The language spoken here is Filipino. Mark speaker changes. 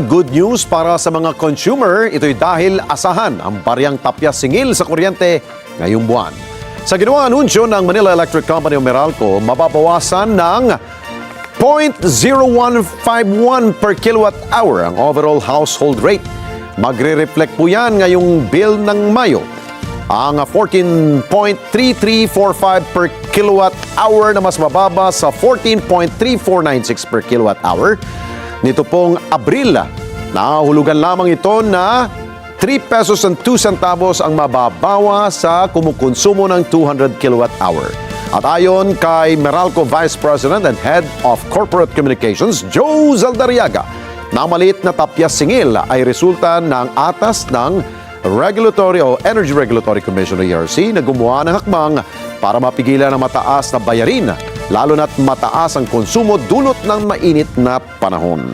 Speaker 1: Good news para sa mga consumer, ito'y dahil asahan ang bariyang tapyas singil sa kuryente ngayong buwan. Sa ginawang anunsyo ng Manila Electric Company o Meralco, mababawasan ng 0.0151 per kilowatt hour ang overall household rate. Magre-reflect po yan ngayong bill ng Mayo. Ang 14.3345 per kilowatt hour na mas mababa sa 14.3496 per kilowatt hour. Nito pong Abril, nahulugan lamang ito na 3 pesos and 2 centavos ang mababawa sa kumukonsumo ng 200 kilowatt hour. At ayon kay Meralco Vice President and Head of Corporate Communications, Joe Zaldariaga, na maliit na tapyas singil ay resulta ng atas ng Regulatory o Energy Regulatory Commission o ERC na gumawa ng hakbang para mapigilan ang mataas na bayarin, lalo na't mataas ang konsumo dulot ng mainit na panahon.